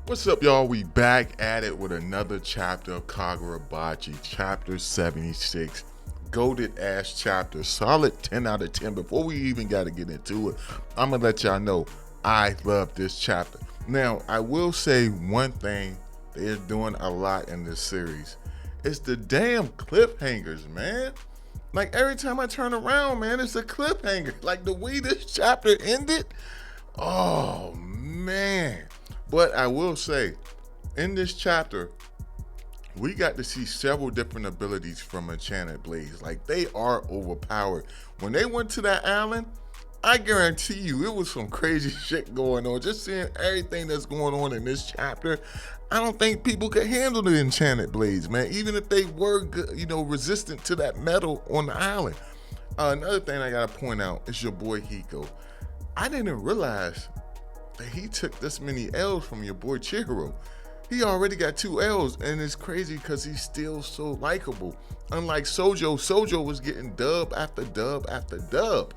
What's up, y'all? We back at it with another chapter of Kagurabachi Chapter 76. Goated ass chapter. Solid 10 out of 10. Before we even got to get into it, I'm going to let y'all know I love this chapter. Now, I will say one thing they're doing a lot in this series. It's the damn cliffhangers, man. Like, every time I turn around, man, it's a cliffhanger. Like, the way this chapter ended, oh, man. But I will say, in this chapter, we got to see several different abilities from Enchanted Blades. Like, they are overpowered. When they went to that island, I guarantee you it was some crazy shit going on. Just seeing everything that's going on in this chapter, I don't think people could handle the Enchanted Blades, man. Even if they were, resistant to that metal on the island. Another thing I gotta point out is your boy Hiko. I didn't realize that he took this many L's from your boy Chihiro. He already got 2 L's, and it's crazy because he's still so likable. Unlike Sojo was getting dub after dub after dub.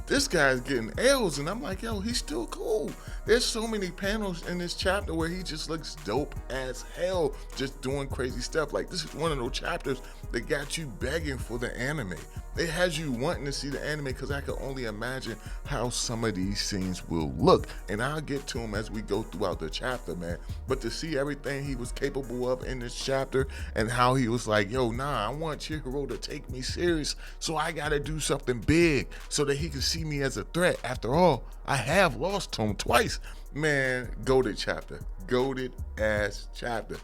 This guy's getting L's, and I'm like, yo, he's still cool. There's so many panels in this chapter where he just looks dope as hell, just doing crazy stuff. Like, this is one of those chapters that got you begging for the anime. It has you wanting to see the anime because I can only imagine how some of these scenes will look. And I'll get to them as we go throughout the chapter, man. But to see everything he was capable of in this chapter and how he was like, yo, nah, I want Chihiro to take me serious, so I got to do something big so that he can see me as a threat. After all, I have lost to him twice. Man, goated chapter. Goated ass chapter.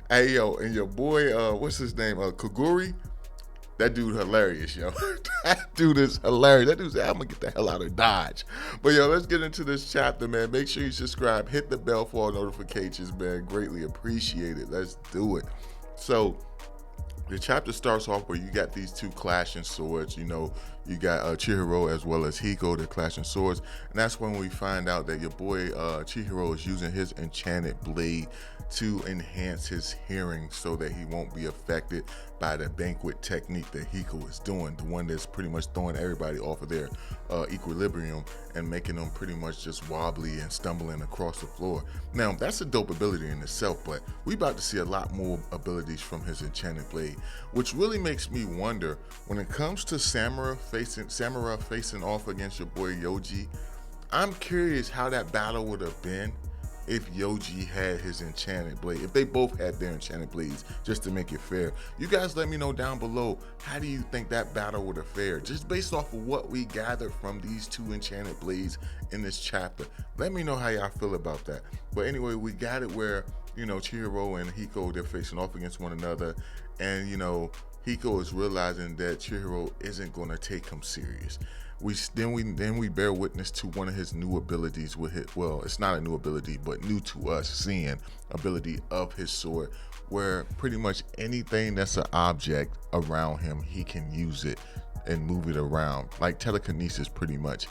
Hey, yo, and your boy, what's his name? Kaguri? That dude hilarious, yo. That dude is hilarious. That dude said, I'm gonna get the hell out of Dodge. But yo, let's get into this chapter, man. Make sure you subscribe, hit the bell for all notifications, man. Greatly appreciate it. Let's do it. So the chapter starts off where you got these 2 clashing swords. You know, you got Chihiro as well as Hiko, they're clashing swords. And that's when we find out that your boy Chihiro is using his enchanted blade to enhance his hearing so that he won't be affected by the banquet technique that Hiko is doing, the one that's pretty much throwing everybody off of their equilibrium and making them pretty much just wobbly and stumbling across the floor. Now, that's a dope ability in itself, but we about to see a lot more abilities from his enchanted blade, which really makes me wonder, when it comes to Samura facing off against your boy Yoji, I'm curious how that battle would have been if Yoji had his enchanted blade, if they both had their enchanted blades, just to make it fair. You guys let me know down below, how do you think that battle would have fared? Just based off of what we gathered from these 2 enchanted blades in this chapter. Let me know how y'all feel about that. But anyway, we got it where, Chihiro and Hiko, they're facing off against one another, and Hiko is realizing that Chihiro isn't going to take him serious. Then we bear witness to one of his new abilities with it. Well, it's not a new ability, but new to us, seeing ability of his sword, where pretty much anything that's an object around him, he can use it and move it around, like telekinesis pretty much.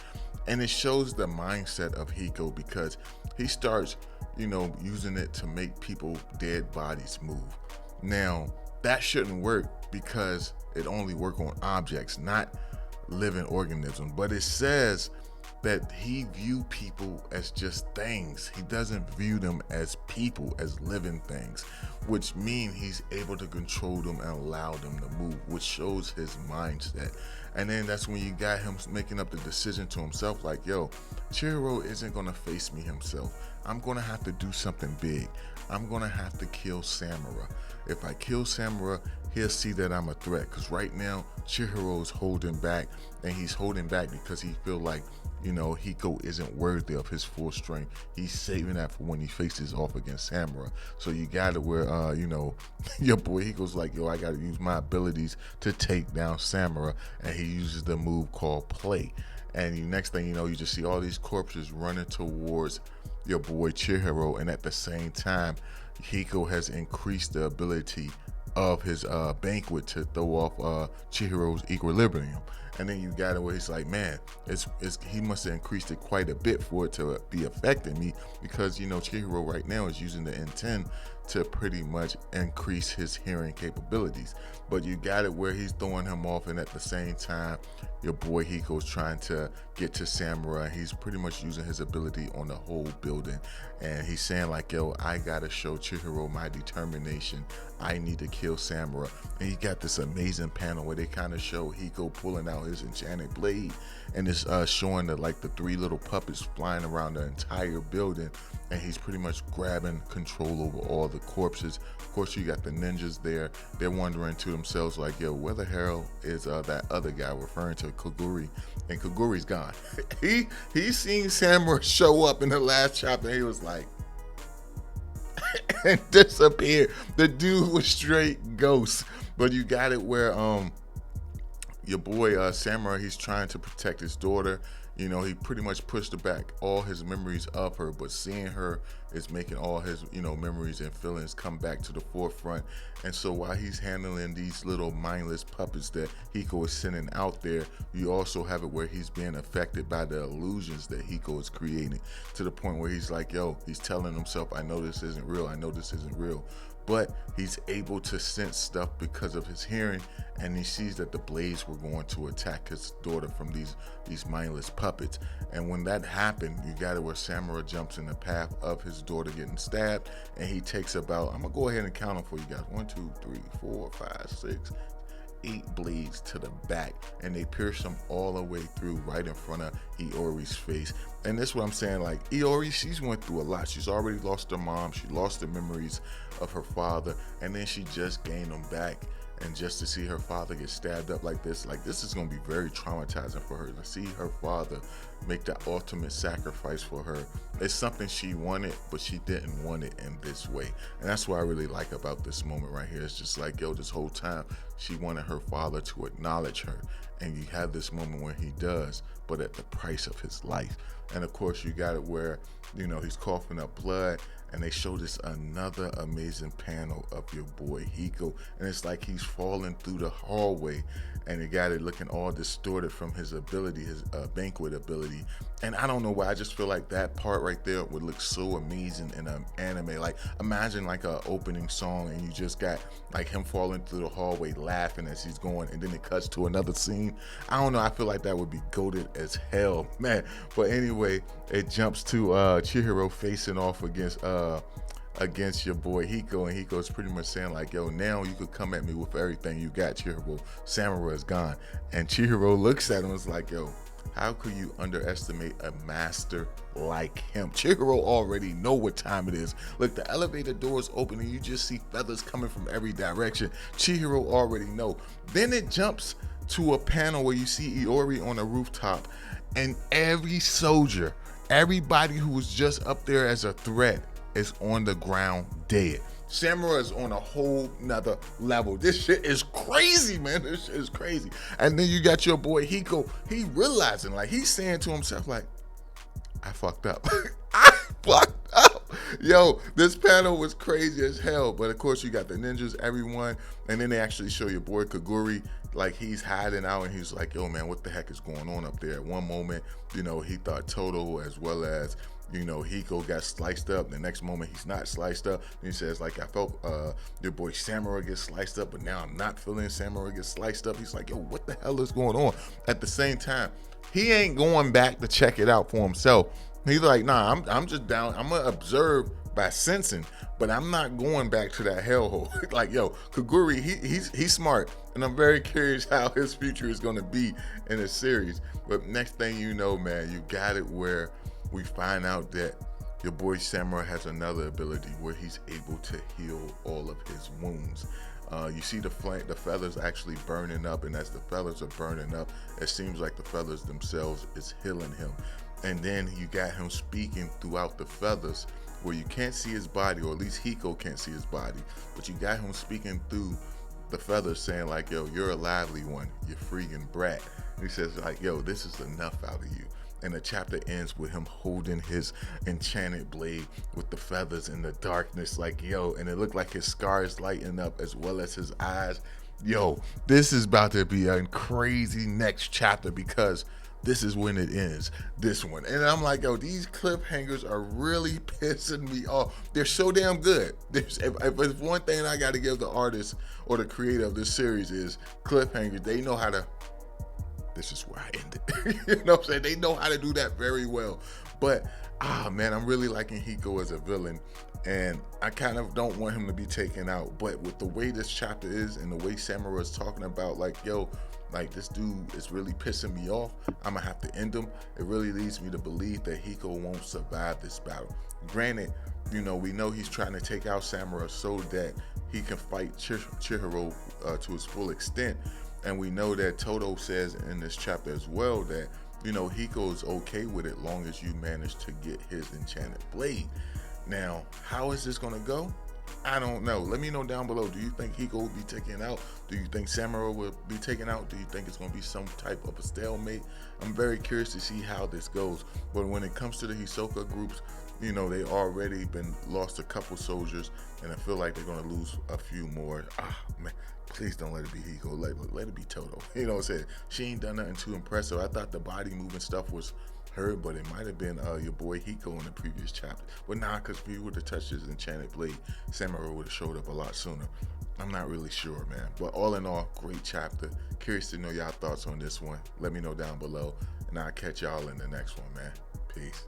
And it shows the mindset of Hiko, because he starts, using it to make people dead bodies move. Now, that shouldn't work because it only works on objects, not living organisms. But it says that he view people as just things. He doesn't view them as people, as living things, which means he's able to control them and allow them to move, which shows his mindset. And then that's when you got him making up the decision to himself, like, yo, Chihiro isn't gonna face me himself. I'm gonna have to do something big. I'm gonna have to kill Samura. If I kill Samura, he'll see that I'm a threat, because right now Chihiro is holding back, and he's holding back because he feel like, Hiko isn't worthy of his full strength. He's saving that for when he faces off against Samura. So you got it where, your boy Hiko's like, yo, I got to use my abilities to take down Samura, and he uses the move called Play. And the next thing you know, you just see all these corpses running towards your boy Chihiro, and at the same time, Hiko has increased the ability of his banquet to throw off Chihiro's equilibrium. And then you got it where he's like, man, he must have increased it quite a bit for it to be affecting me, because Chihiro right now is using the N10 to pretty much increase his hearing capabilities. But you got it where he's throwing him off, and at the same time, your boy Hiko's trying to get to Samura. He's pretty much using his ability on the whole building, and he's saying like, yo, I gotta show Chihiro my determination. I need to kill Samura. And he got this amazing panel where they kind of show Hiko pulling out his enchanted blade, and it's showing the 3 little puppets flying around the entire building, and he's pretty much grabbing control over all the corpses. Of course, you got the ninjas there. They're wondering to themselves like, yo, where the hell is that other guy, referring to Kaguri? And Kaguri's gone. he seen Samura show up in the last chapter, and he was like, and disappeared. The dude was straight ghost. But you got it where your boy Samura, he's trying to protect his daughter. He pretty much pushed back all his memories of her, but seeing her is making all his memories and feelings come back to the forefront. And so while he's handling these little mindless puppets that Hiko is sending out there, you also have it where he's being affected by the illusions that Hiko is creating, to the point where he's like, yo, he's telling himself, I know this isn't real, I know this isn't real. But he's able to sense stuff because of his hearing, and he sees that the blades were going to attack his daughter from these mindless puppets. And when that happened, you got it where Samura jumps in the path of his daughter getting stabbed, and he takes about, I'm gonna go ahead and count them for you guys, 1, 2, 3, 4, 5, 6, 8 blades to the back, and they pierce him all the way through right in front of Iori's face. And that's what I'm saying, like, Iori, she's went through a lot. She's already lost her mom, she lost the memories of her father, and then she just gained them back. And just to see her father get stabbed up like this is going to be very traumatizing for her. To see her father make the ultimate sacrifice for her, it's something she wanted, but she didn't want it in this way. And that's what I really like about this moment right here. It's just like, yo, this whole time she wanted her father to acknowledge her, and you have this moment where he does, but at the price of his life. And of course, you got it where he's coughing up blood, and they show this another amazing panel of your boy Hiko, and it's like he's falling through the hallway, and you got it looking all distorted from his ability, his banquet ability. And I don't know why, I just feel like that part right there would look so amazing in an anime. Like, imagine like a opening song, and you just got like him falling through the hallway laughing as he's going, and then it cuts to another scene. I don't know, I feel like that would be goated as hell, man. But anyway, it jumps to Chihiro facing off against your boy Hiko, and Hiko's pretty much saying like, yo, now you could come at me with everything you got, Chihiro. Samura is gone. And Chihiro looks at him and is like, yo, how could you underestimate a master like him? Chihiro already know what time it is. Look, the elevator doors open and you just see feathers coming from every direction. Chihiro already know. Then it jumps to a panel where you see Iori on a rooftop, and every soldier, everybody who was just up there as a threat, is on the ground dead. Samura is on a whole nother level. This shit is crazy, man. This shit is crazy. And then you got your boy Hiko. He realizing, like, he's saying to himself, like, I fucked up. I fucked up. Yo, this panel was crazy as hell. But of course, you got the ninjas, everyone. And then they actually show your boy Kaguri, like, he's hiding out, and he's like, yo, man, what the heck is going on up there? At one moment, he thought Toto as well as Hiko got sliced up. The next moment, he's not sliced up. And he says, like, I felt your boy Samura get sliced up, but now I'm not feeling Samura get sliced up. He's like, yo, what the hell is going on? At the same time, he ain't going back to check it out for himself. He's like, nah, I'm just down. I'm gonna observe by sensing, but I'm not going back to that hellhole. Like, yo, Kaguri, he's smart, and I'm very curious how his future is gonna be in this series. But next thing you know, man, you got it where we find out that your boy Samura has another ability where he's able to heal all of his wounds. You see the feathers actually burning up, and as the feathers are burning up, it seems like the feathers themselves is healing him. And then you got him speaking throughout the feathers, where you can't see his body, or at least Hiko can't see his body, but you got him speaking through the feathers, saying like, yo, you're a lively one, you freaking brat. And he says like, yo, this is enough out of you. And the chapter ends with him holding his enchanted blade with the feathers in the darkness, like, yo, and it looked like his scars lighting up as well as his eyes. Yo, this is about to be a crazy next chapter because this is when it ends. This one. And I'm like, yo, these cliffhangers are really pissing me off. They're so damn good. If there's one thing I got to give the artist or the creator of this series is cliffhangers. They know how to. This is where I end it. You know what I'm saying? They know how to do that very well. But, man, I'm really liking Hiko as a villain. And I kind of don't want him to be taken out. But with the way this chapter is and the way Samura is talking about, like, yo, like, this dude is really pissing me off. I'm going to have to end him. It really leads me to believe that Hiko won't survive this battle. Granted, you know, we know he's trying to take out Samura so that he can fight Chihiro to his full extent. And we know that Toto says in this chapter as well that, you know, Hiko is okay with it long as you manage to get his enchanted blade. Now, how is this going to go? I don't know. Let me know down below. Do you think Hiko will be taken out? Do you think Samura will be taken out? Do you think it's going to be some type of a stalemate? I'm very curious to see how this goes. But when it comes to the Hisoka groups, you know, they already been lost a couple soldiers, and I feel like they're going to lose a few more. Man, please don't let it be Hiko. Let it be Toto. You know what I'm saying? She ain't done nothing too impressive. I thought the body moving stuff was her, but it might have been your boy Hiko in the previous chapter. But nah, because if he would have touched his enchanted blade, Samura would have showed up a lot sooner. I'm not really sure, man. But all in all, great chapter. Curious to know y'all thoughts on this one. Let me know down below, and I'll catch y'all in the next one, man. Peace.